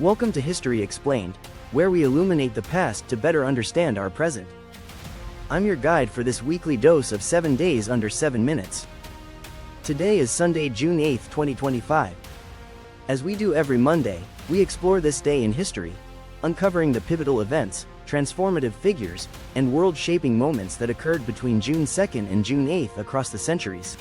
Welcome to History Explained, where we illuminate the past to better understand our present. I'm your guide for this weekly dose of 7 days under 7 minutes. Today is Sunday, June 8, 2025. As we do every Monday, we explore this day in history, uncovering the pivotal events, transformative figures, and world-shaping moments that occurred between June 2nd and June 8th across the centuries.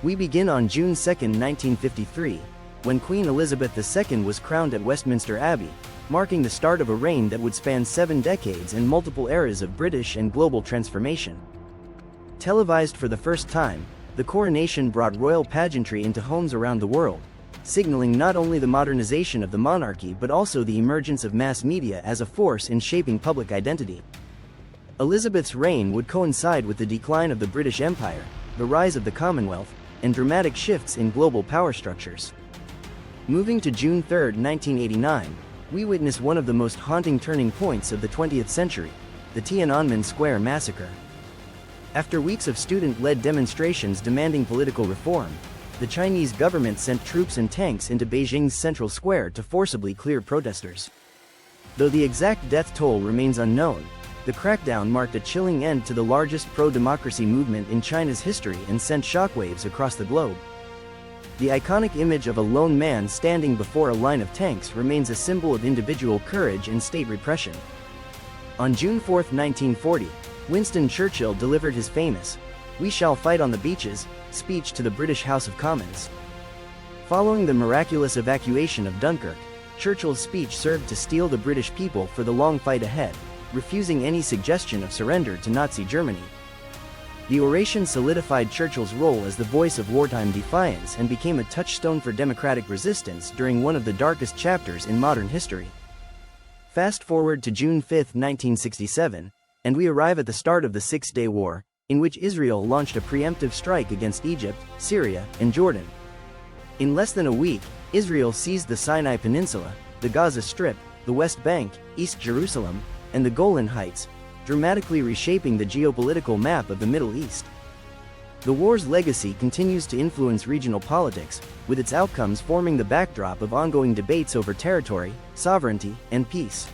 We begin on June 2nd, 1953, when Queen Elizabeth II was crowned at Westminster Abbey, marking the start of a reign that would span 7 decades and multiple eras of British and global transformation. Televised for the first time, the coronation brought royal pageantry into homes around the world, signaling not only the modernization of the monarchy but also the emergence of mass media as a force in shaping public identity. Elizabeth's reign would coincide with the decline of the British Empire, the rise of the Commonwealth, and dramatic shifts in global power structures. Moving to June 3, 1989, we witness one of the most haunting turning points of the 20th century, the Tiananmen Square massacre. After weeks of student-led demonstrations demanding political reform, the Chinese government sent troops and tanks into Beijing's central square to forcibly clear protesters. Though the exact death toll remains unknown, the crackdown marked a chilling end to the largest pro-democracy movement in China's history and sent shockwaves across the globe. The iconic image of a lone man standing before a line of tanks remains a symbol of individual courage and state repression. On June 4, 1940, Winston Churchill delivered his famous "We shall fight on the beaches" speech to the British House of Commons. Following the miraculous evacuation of Dunkirk, Churchill's speech served to steel the British people for the long fight ahead, refusing any suggestion of surrender to Nazi Germany. The oration solidified Churchill's role as the voice of wartime defiance and became a touchstone for democratic resistance during one of the darkest chapters in modern history. Fast forward to June 5, 1967, and we arrive at the start of the Six-Day War, in which Israel launched a preemptive strike against Egypt, Syria, and Jordan. In less than a week, Israel seized the Sinai Peninsula, the Gaza Strip, the West Bank, East Jerusalem, and the Golan Heights, dramatically reshaping the geopolitical map of the Middle East. The war's legacy continues to influence regional politics, with its outcomes forming the backdrop of ongoing debates over territory, sovereignty, and peace.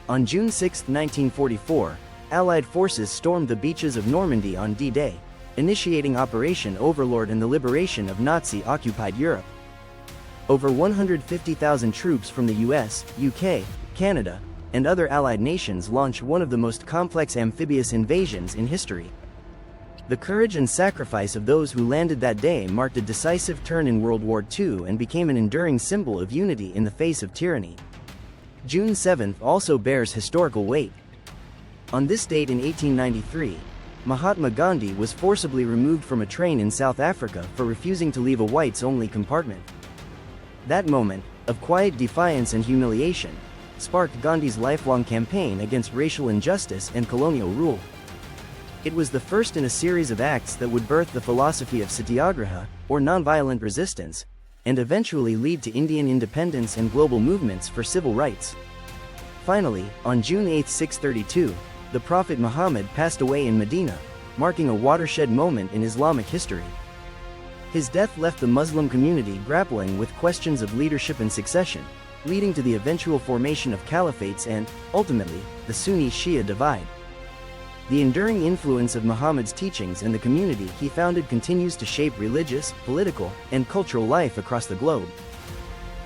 On June 6, 1944, Allied forces stormed the beaches of Normandy on D-Day, initiating Operation Overlord and the liberation of Nazi-occupied Europe. Over 150,000 troops from the US, UK, Canada, and other Allied nations launched one of the most complex amphibious invasions in history. The courage and sacrifice of those who landed that day marked a decisive turn in World War II and became an enduring symbol of unity in the face of tyranny. June 7 also bears historical weight. On this date in 1893, Mahatma Gandhi was forcibly removed from a train in South Africa for refusing to leave a whites-only compartment. That moment, of quiet defiance and humiliation, sparked Gandhi's lifelong campaign against racial injustice and colonial rule. It was the first in a series of acts that would birth the philosophy of satyagraha, or nonviolent resistance, and eventually lead to Indian independence and global movements for civil rights. Finally, on June 8, 632, the Prophet Muhammad passed away in Medina, marking a watershed moment in Islamic history. His death left the Muslim community grappling with questions of leadership and succession, leading to the eventual formation of caliphates and, ultimately, the Sunni-Shia divide. The enduring influence of Muhammad's teachings and the community he founded continues to shape religious, political, and cultural life across the globe.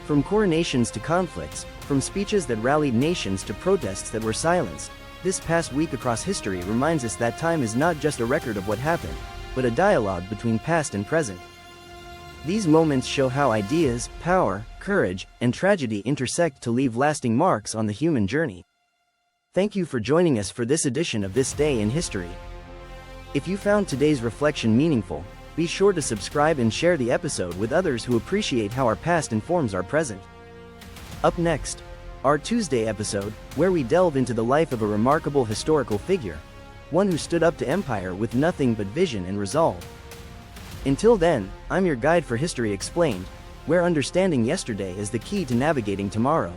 From coronations to conflicts, from speeches that rallied nations to protests that were silenced, this past week across history reminds us that time is not just a record of what happened, but a dialogue between past and present. These moments show how ideas, power, courage, and tragedy intersect to leave lasting marks on the human journey. Thank you for joining us for this edition of This Day in History. If you found today's reflection meaningful, be sure to subscribe and share the episode with others who appreciate how our past informs our present. Up next, our Tuesday episode, where we delve into the life of a remarkable historical figure, one who stood up to empire with nothing but vision and resolve. Until then, I'm your guide for History Explained, where understanding yesterday is the key to navigating tomorrow.